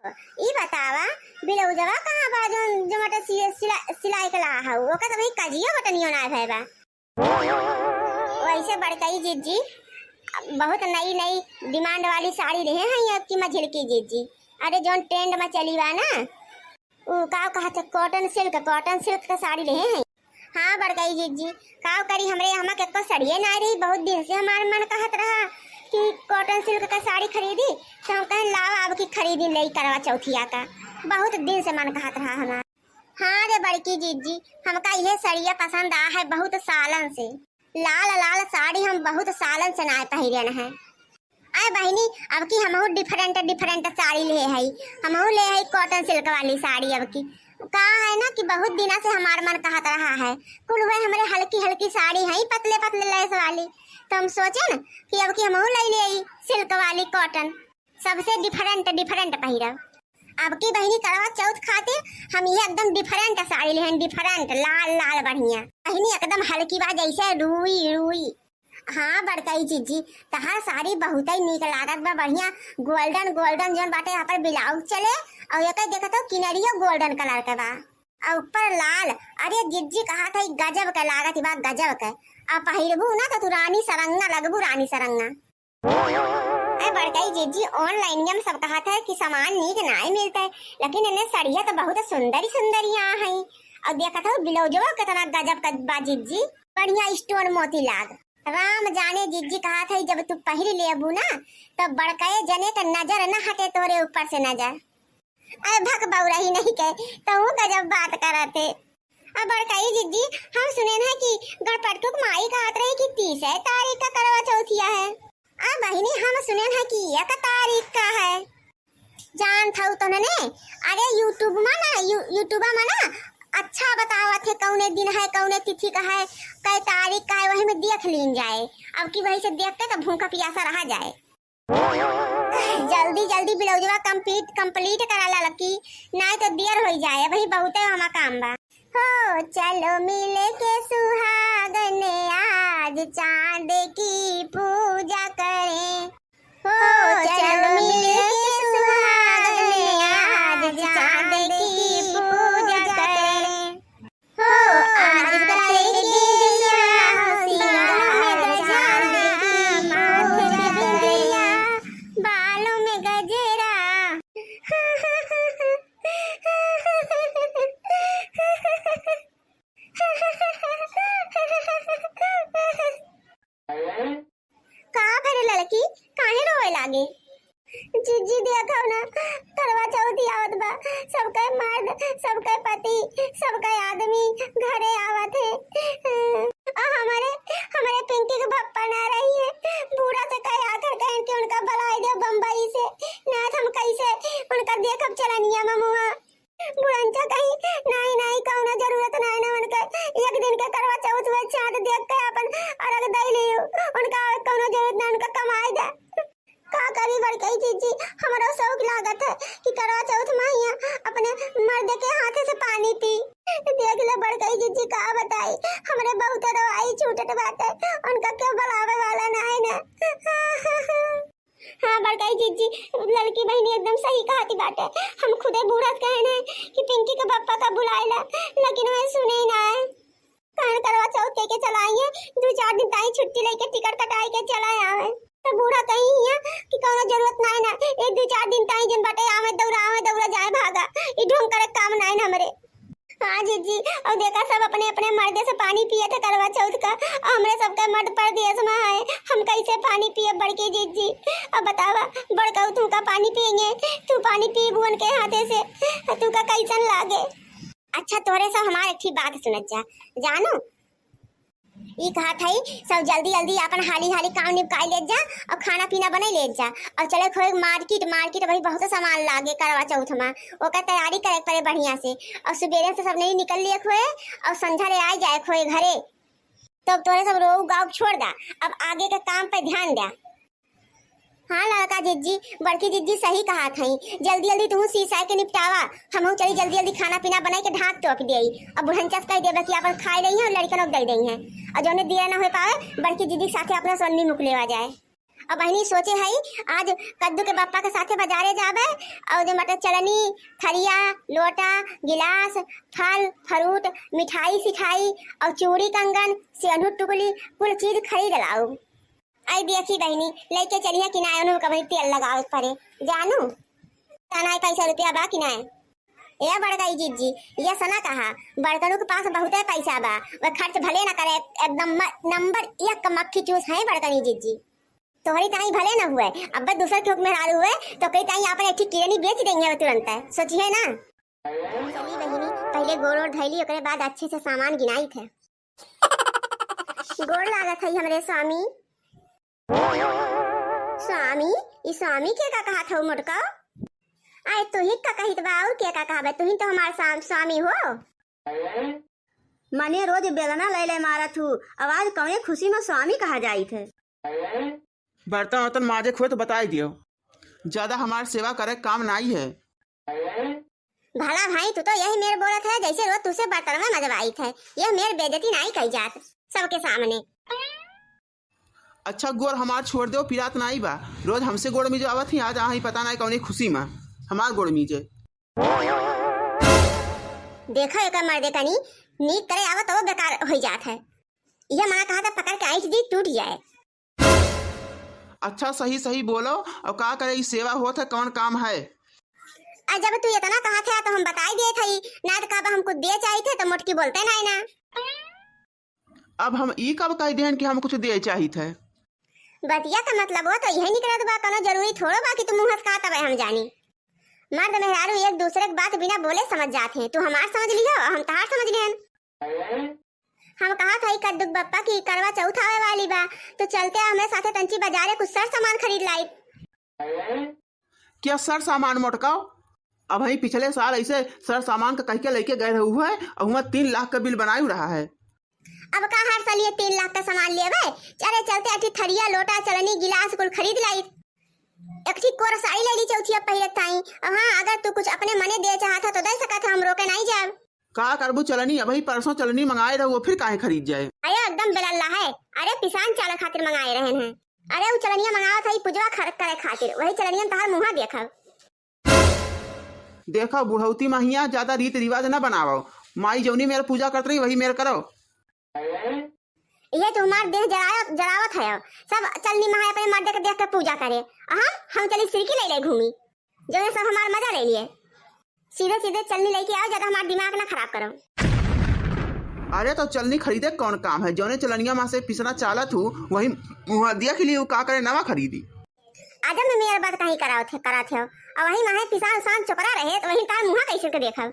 ई बतावा ब्लाउजवा कहाँ बा जो मटे सिलाई के ला है ओका तो भाई कजिया बटनियो ना है बा। वैसे बड़कई जीजी बहुत नई नई डिमांड वाली साड़ी रहे हैं अब की मझिल की जीजी। अरे जो ट्रेंड में चली बा ना वो का कहा था कॉटन सिल्क का साड़ी रहे हैं। हाँ बड़कई जीजी का करी हमरे हम के को सड़िए ना रही बहुत दिन से हमार मन कहत रहा कि कॉटन सिल्क का साड़ी खरीदी तो हम कहें लाओ अब की खरीदी ले करवा चौथिया का बहुत दिन से मन कहत रहा हमारा। हाँ रे बड़की जीजी हमका यह साड़िया पसंद आ है बहुत सालन से। लाल लाल साड़ी हम बहुत सालन से ना पहन है। अरे बहनी अब की हमहू डिफरेंट साड़ी ले है हमहू ले है कॉटन सिल्क वाली साड़ी। अब की कहा है ना कि बहुत दिना से हमार मन कहत रहा है कुल वह हमारे हल्की साड़ी है पतले लेस वाली तो हम सोचे ना कि अब की हमहू ले सिल्क वाली कॉटन सबसे डिफरेंट पहिरब। अब की बहनी करवा चौथ खाते हम ये एकदम डिफरेंट साड़ी लेहन डिफरेंट लाल बढ़िया बहनी एकदम हल्की बा जैसे रुई। हाँ बड़कई जीजी तहार साड़ी बहुत ही नीक लागत बा बढ़िया गोल्डन जोन बाटे यहाँ पर ब्लाउज चले और एक देखा तो किनरियो गोल्डन कलर के बा और ऊपर लाल। अरे जीजी कहा था गजब का लागत बा गजब का अब पहिरबू ना तो तू रानी सरंगा लगबू रानी सरंगा। अरे बड़कई जीजी ऑनलाइन में सब कहा था कि सामान नीक नहीं मिलता है लेकिन इन्हें साड़िया तो बहुत सुंदर यहाँ है और देखा था ब्लाउजवा कितना गजब का बा जीजी बढ़िया स्टोन मोती लाग। राम जाने जीजी कहा था जब तू पहरी ले अबू ना तो बड़कए जने का नजर न हटे तोरे ऊपर से नजर। अरे भक बउरा ही नहीं कहे तो गजब बात करते। अब बड़कई जीजी हम सुने हैं कि गणपटुक माई कहत रहे कि 30 तारीख का करवा चौथिया है। अब बहिनी हम सुने हैं कि 1 तारीख का है जान था तो ने। अरे यूट्यूब में ना अच्छा बतावा थे कौने दिन है कौने तिथि का है कै तारीख का है वही में देख लीन जाए। अब की वही से देख के तो भूखा प्यासा रहा जाए। जल्दी ब्लाउजवा कंप्लीट करा ला लकी नहीं तो देर हो जाए वही बहुत हमारा काम बा। हो चलो मिले के सुहागन आज चांद की पूजा करें। हो चलो मिले के सुहागन आज चांद की पूजा करें। हो आज करेंगे बालों में गजरा कहाँ भरे लड़की काहे रोए लागे। जीजी देखो ना करवा चौथी आवत बा सबका मर्द सबका पति सबका आदमी घरे आवत है हमारे पिंकी के भप्पा ना रही है बूढ़ा से कह आकर कह के उनका बुलाई दे बम्बई से ना हम कैसे उनका देखब चलनिया ममुआ बुढ़ंचा कहीं नहीं कौनो जरूरत नहीं ना उनका एक दिन का करवा चौथ हुआ चाँद देख के अपन अलग दई लियो उनका कौनो जरूरत ना उनका कमाई दे का करी बड़कई जीजी हमारा शौक लागत है कि करवा चौथ माहिया अपने मर्द के हाथे से पानी पी देख ले बड़कई जीजी का बताई हमरे बहुत दवाई छूटत बात है उनका क्यों बुलावे वाला ना है ना। हाँ बड़कई जीजी लड़की बहनी एकदम सही कहती बात है हम खुदे बूढ़ा कहने कि पिंकी के पापा का बुलाएला लेकिन वह सुने ही ना है। कहन करवा चौथ के चलाइए 2-4 दिन ताई छुट्टी लेके टिकट कटाई के चला आवे तो बूढ़ा कहीं है कि कोनो जरूरत नहीं ना 1-2-4 दिन ताई जन बाटे आवे दौड़ा जाए भागा ई ढोंग करे काम नहीं ना हमरे। हाँ जीजी और देखा सब अपने अपने मर्दे से पानी पिए थे करवा चौथ का हमरे सबका मर्द परदेश में है हम कैसे पानी पिए बड़के जीजी। अब बतावा बड़का तू का पानी पिएंगे तू पानी पी बुअन के हाथे से तू का कैसन लागे। अच्छा तोरे सब हमारे अच्छी बात सुनत जानो ई कहा था सब जल्दी अपन हाली काम निपटाई ले जा और खाना पीना बना ले जा और चले खोए मार्केट भाई बहुत सामान लागे करवा चौथ में ओका तैयारी करे पड़े बढ़िया से और सुबेरे से सब नहीं निकल लिए खोए और संझा ले आ जाए खोए घरे तो तोरे सब रोग गाँव छोड़ दा अब आगे के काम पे ध्यान दे। हाँ लड़का जीजी बड़की जीजी सही कहा था जल्दी तू सीसाई के निपटावा हम चली जल्दी खाना पीना बनाई के ढाक टोक दे और बुढ़नचा कह देबे कि अपन खाई रही है और लड़का लोग दे रही है और जो दिया ना हो पावे बड़की दीदी साथे अपना सोनी मुक लेवा जाए। और बहनी सोचे हई आज कद्दू के बप्पा के साथे बाजारे जाबे और जो मटर चलनी थरिया लोटा गिलास फल फ्रूट मिठाई सिखाई और चूड़ी कंगन सिंदूर टुकली कुल चीज खरीद लाऊ। आई देखी बहनी लेके चलिए कि ना उन्होंने कभी तेल लगाओ पड़े जानू ताना 500 रुपया बा कि ना ये बड़काई जीजी ये सना कहा बड़कनों के पास बहुत पैसा बा वह खर्च भले ना करे एकदम नंबर 1 मक्खी चूस है बड़कनी जीजी तोहरी ताई भले ना हुए अब दूसरे के में हार हुए तो कई ताई आपने एक किरनी बेच देंगे तुरंत सोचिए ना। चली बहिनी पहले गोड़ और धैली ओकरे बाद अच्छे से सामान गिनाई थे। गोड़ लागत है हमरे स्वामी। स्वामी इस स्वामी के का कहा था मोटका आए तू ही का कहित बा और के का कहबे तू ही तो हमार स्वामी हो। माने रोज बेलना ले ले मारत हूँ आवाज कौने खुशी में स्वामी कहा जाई थे। बर्तन वर्तन माजे खोए तो बताई दियो ज्यादा हमारी सेवा करे काम नहीं है। भला भाई तू तो यही मेरे बोलत है जैसे रोज तुझसे बर्तन में मजवाई थे ये मेरे बेइज्जती नहीं कही जात सबके सामने। अच्छा गोर हमार छोड़ दो पिरात नहीं बा रोज हमसे गोड़ में जो आवत ही आज ही पता नहीं कौन खुशी में हमार गोड़ मीजे देखो एक मर्दे कनी नीक करे आवत तो बेकार हो जात है यह मना कहा था पकड़ के आइट दी टूट जाए। अच्छा सही सही बोलो और का करे इस सेवा होत है कौन काम है। जब तू इतना कहा था तो हम बताई दिए थे ना तो कब हमको दे चाहिए थे तो मोटकी बोलते नहीं ना। अब हम ई कब कह दें कि हम कुछ दे चाहिए थे बतिया का मतलब हो तो यही निकलत बा कोनो जरूरी थोड़ो बा कि तू मुंह हंस तब हम जानी। मर्द मेहरारू एक दूसरे की बात बिना बोले समझ जाते हैं तू हमार समझ लियो हम तहार समझ लियन। हम कहा था कद्दू बप्पा की करवा चौथ आवे वाली बा तो चलते हमें साथे तंची बाजारे कुछ सर सामान खरीद लाई। क्या सर सामान मोटकाओ अब वही पिछले साल ऐसे सर सामान का कह के लेके गए हुए है और वहाँ 3 लाख का बिल बनाई रहा है। अब का हर साल ये 3 लाख का सामान लेवे चले चलते अठी थरिया लोटा चलनी गिलास कुल खरीद लाई एक ठीक कोर साड़ी ले ली चौथिया पहले ताई। हां अगर तू कुछ अपने मने दे चाहता तो दे सकत हम रोके नहीं जाब। का करबू चलनी अभी परसों चलनी मंगाए रहो फिर काहे खरीद जाए। अरे एकदम बेलल्ला है अरे पिसान चाले खातिर मंगाए रहे हैं अरे वो चलनिया मंगावा था पूजवा खर्च करे खातिर वही चलनिया तहार मुंह देखा देखो बुढ़ौती महिया ज्यादा रीत रिवाज न बनाओ माई जौनी मेरे पूजा करते रही वही मेरे करो। ये तो हमार देह जरावत है सब चलनी महा अपने मर्द के देख के पूजा करे हम चली सिरकी ले घूमी जो ये सब हमार मजा ले लिए सीधे सीधे चलनी लेके आओ ज्यादा हमारा दिमाग ना खराब करो। अरे तो चलनी खरीदे कौन काम है जौने चलनिया माँ से पिसना चालत हूँ वही दिया के लिए वो का करे नवा खरीदी। आजम में मेरे बात कहीं करा थे और वही माहे पिसान सान चुकरा रहे तो वही तार मुहा कैसे के देखा।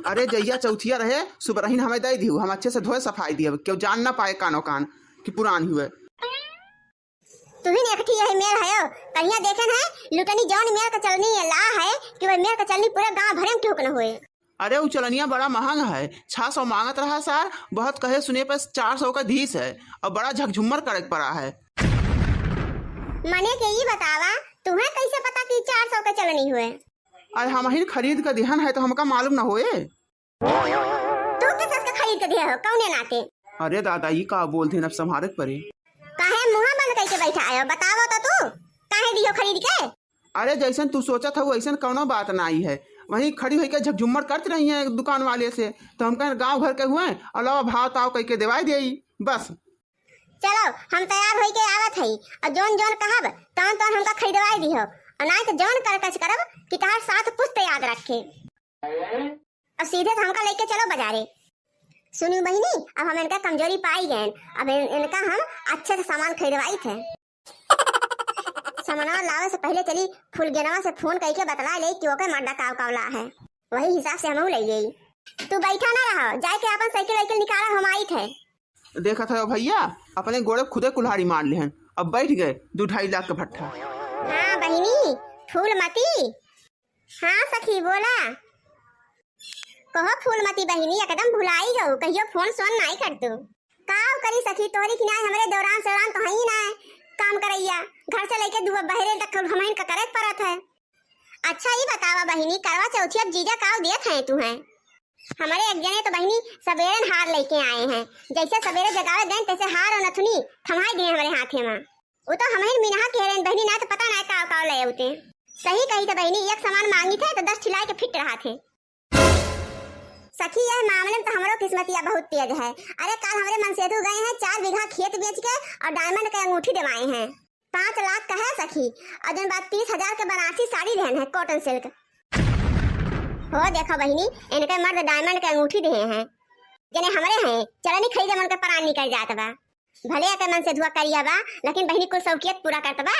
अरे जैया चौथिया रहे सुबरहीन हमें दे दी हम अच्छे से धोए सफाई दिए क्यों जान ना पाए कानो कान कि पुरानी हुए। तू ही एकठी यही मेर है कहिया देखे है लुटनी जौन मेर का चलनी ला है कि वह मेर का चलनी पूरे गांव भरे में ठोक न हुए। अरे वो चलनिया बड़ा महंगा है 600 मांगत रहा सर बहुत कहे सुने पर 400 का धीस है और बड़ा झकझुमर करे पड़ा है। मने के ये बतावा तुम्हें कैसे पता कि 400 का चलनी हुए। अरे हम ही खरीद कर दिहन है तो हमका मालूम न होए। तू किस का खरीद कर दिया हो कौने नाते। अरे दादा ये का बोलते न संभारे परे काहे मुंह बंद करके बैठा आयो बतावो तो तू काहे दियो खरीद के। अरे जैसन तू सोचा था वैसन कौनो बात नहीं है वहीं खड़ी होकर झकझुमर करती रही है दुकान वाले से तो हम कहें गाँव घर के हुए और लो भाव ताव कह के दिवाई दे बस। चलो हम तैयार होके आवत हई और जोन जोन कहब तौन तौन हमका खरीदवाई दियो और नहीं तो जोन कर कच करब कि तहार साथ पुस्त याद रखे और सीधे से हमका लेके चलो बाजारे। सुनी बहिनी अब हम इनका कमजोरी पाई गए अब इनका हम अच्छे से सामान खरीदवाई थे। सामान लावे से पहले चली फुलगेनवा से फोन करके बतला ले कि ओके मर्दा कावला है वही हिसाब से हम ले गई। तू बैठा ना रहो जाके अपन साइकिल वाइकिल निकाला हम आई थे। देखा था भैया अपने गोड़े खुदे कुल्हाड़ी मार ले अब बैठ गए 2-2.5 लाख का भट्ठा। हाँ बहिनी फूलमती। हाँ सखी बोला कहो फूलमती बहिनी एकदम भुलाई गऊ कहियो फोन सोन नहीं कर तू काव करी सखी तोरी की ना हमरे दौरान सौरान तो हई ना काम करैया घर से लेके दुआ बहरे तक हमइन का करे पड़त है। अच्छा ये बतावा बहिनी करवा चौथी अब जीजा काव देत है तू है। हमारे एक जने तो बहिनी सवेरे हार लेके आए हैं जैसे सवेरे जगावे दें तैसे हार और नथुनी थमाई दिए हमारे हाथे में। वो तो हमें मीना कह रहे बहनी ना तो पता ना का का ले उते सही कही तो बहनी एक सामान मांगी थे तो 10 खिलाए के फिट रहा थे सखी यह मामले में तो हमारो किस्मतिया बहुत तेज है। अरे कल हमारे मनसेतु गए हैं 4 बीघा खेत बेच के और डायमंड के अंगूठी दिवाए हैं 5 लाख का है सखी और दिन बाद 30,000 के बनारसी साड़ी लेन है कॉटन सिल्क हो देखो बहनी इनके मर्द डायमंड के अंगूठी दिए हैं जने हमारे हैं चलनी खरीदे मन के परान निकल जात बा भले के मन से धुआ करिया बा लेकिन बहनी कुल शौकियत पूरा करत बा।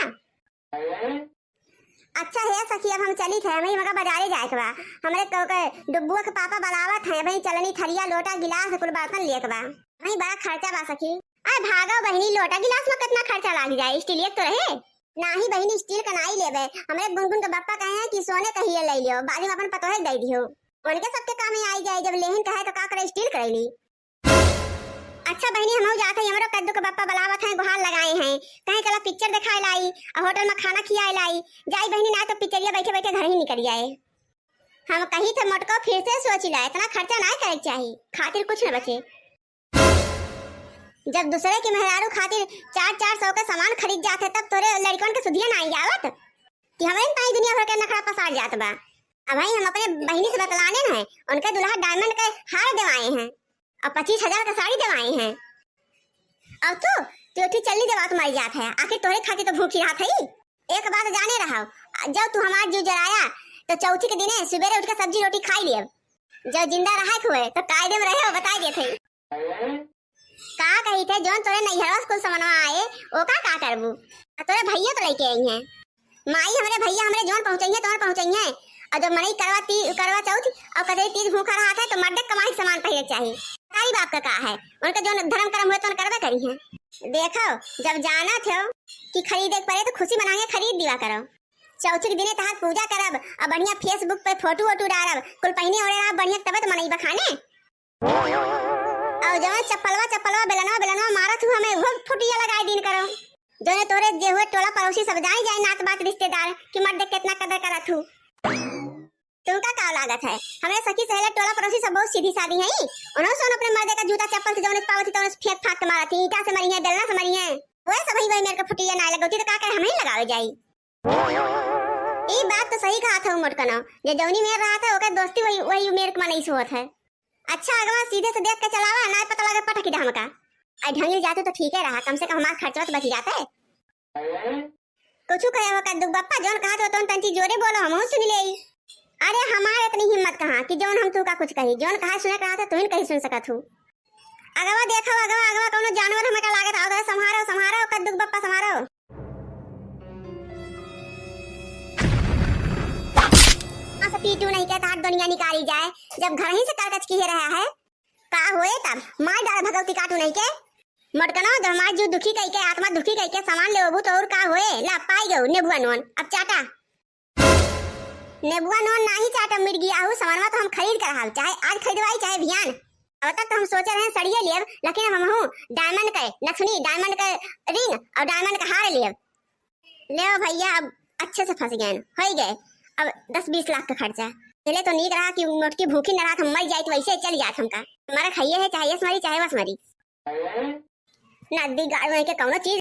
अच्छा है सखी अब हम चली थे हमें मगर बाजारे जाए के बा हमरे डुब्बुआ के पापा बुलावत है भाई चलनी थरिया लोटा गिलास कुल बर्तन लिए के बा भाई बड़ा खर्चा बा सखी। अरे भागो बहनी लोटा गिलास में कितना खर्चा लाग जाए स्टील एक तो रहे नाही बहनी स्टील का नहीं लेबे हमरे गुनगुन के पापा कहे हैं कि सोने का ही ले लियो बाजू में अपन पतोहे दे दियो उनके सबके काम में आई जाए जब लेहिन कहे तो का करे स्टील कर ली। अच्छा बहनी हम जाते हैं हमरो कद्दू के पापा बुलावत हैं गुहार लगाए हैं कहीं कला पिक्चर दिखाए लाई और होटल में खाना खियाए लाई जाई बहनी ना तो पिक्चरिया बैठे बैठे घर ही निकल जाए हम कहीं थे मटको फिर से सोच ला इतना खर्चा ना करे चाहिए खातिर कुछ न बचे जब दूसरे की मेहरारू खातिर 400 का सामान खरीद जाते तब तोरे लड़कों के सुधिया ना आई जावत कि हमें ताई दुनिया भर के नखरा पसार जात बा। अब भाई हम अपने बहनी से बतलाने हैं उनके दुल्हा डायमंड का हार दिवाए हैं और 25,000 का साड़ी दिवाए हैं अब तो चौथी चलनी जब तुम्हारी जात है आखिर तोरे खातिर तो भूखी रहा थी। एक बात जाने रहा जब तू हमार जीव जलाया तो चौथी के दिन सुबह उठ के सब्जी रोटी खाई लिए जब जिंदा रहा हुए तो कायदे में रहे बता दिए थे का कही थे जोन तोरे नैहरवा स्कूल समनवा आए ओ का करबू तोरे भैया तो लेके आई हैं माई हमरे भैया हमरे जोन पहुंचाइए तोर पहुंचाइए और जब मरई करवा चौथ और कदे तीज भूखा रहा था तो मर्द कमाई सामान पहले चाहिए तारी बाप का है उनका जो धर्म कर्म हुए तो करवे करी है। देखो जब जाना थे कि खरीदे पड़े तो खुशी मना के खरीद दिया करो चौथी के दिन तहां पूजा करब और बढ़िया फेसबुक पे फोटो वोटो डालब कुल पहने ओढ़े बढ़िया तबे तो मनई बखाने और जब चप्पलवा बेलनवा मारत हूं हमें वो फुटिया लगाए दिन करो जो ने तोरे जे हुए टोला पड़ोसी सब जाई जाए नात बात रिश्तेदार कि मर्द कितना कदर करत हूं तुमका का लागत है हमें सखी सहेले टोला पड़ोसी सब बहुत सीधी सादी हैं उन्होंने सोन अपने मर्दे का जूता चप्पल से जोने पावती तो फेंक फाक के मारती ईटा से मरी है बेलना से मरी है वो सब ही मेरे को फुटिया ना लगोती तो का कर हमें लगावे जाई। ई बात तो सही कहा था मोटकनो जे जौनी में रहा था ओकर दोस्ती वही मेरे को नहीं सोत है। अच्छा अगवा सीधे से देख के चलावा ना पता लगे पटकी दे हमका आई ढंगिल जाते तो ठीक है रहा कम से कम हमारा खर्चा तो बच जाता है। कुछ कहे हो का दुख बप्पा जोन कहा तो तंती जोरे बोलो हम सुन ले। अरे हमारे इतनी हिम्मत कहाँ कि जोन हम तू का कुछ कही जोन कहा सुने कहा था तू ही कहीं सुन सकत हूँ। अगवा देखो अगवा कोनो जानवर हमें का लागत आओ संहारो कद्दू बप्पा संहारो ऐसा पीटू नहीं कहता हाथ दुनिया निकाली जाए जब घर ही से कागज की रहा है का होए तब मार डाल भगवती काटू नहीं के मटकनो जब हमार जो दुखी कई के आत्मा दुखी कई के सामान लेबू तो और का होए ला पाई गयो नेबुआ नोन अब चाटा नेबुआ नोन नहीं चाटा मिट गया हूँ सामानवा तो हम खरीद कर हाल चाहे आज खरीदवाई चाहे भियान अब तक तो हम सोचे रहे सड़िए लेब लेकिन हम हूँ डायमंड के नथुनी डायमंड का रिंग और डायमंड का हार लेब ले भैया अब अच्छे से फंस गए हो गए अब 10-20 लाख का खर्चा पहले तो नींद रहा कि मोटकी भूखी न रहा हम मर जाए तो वैसे चल जात हमका हमारा खाइए है चाहे मरी चाहे बस मरी नदी गाड़ के कौनो चीज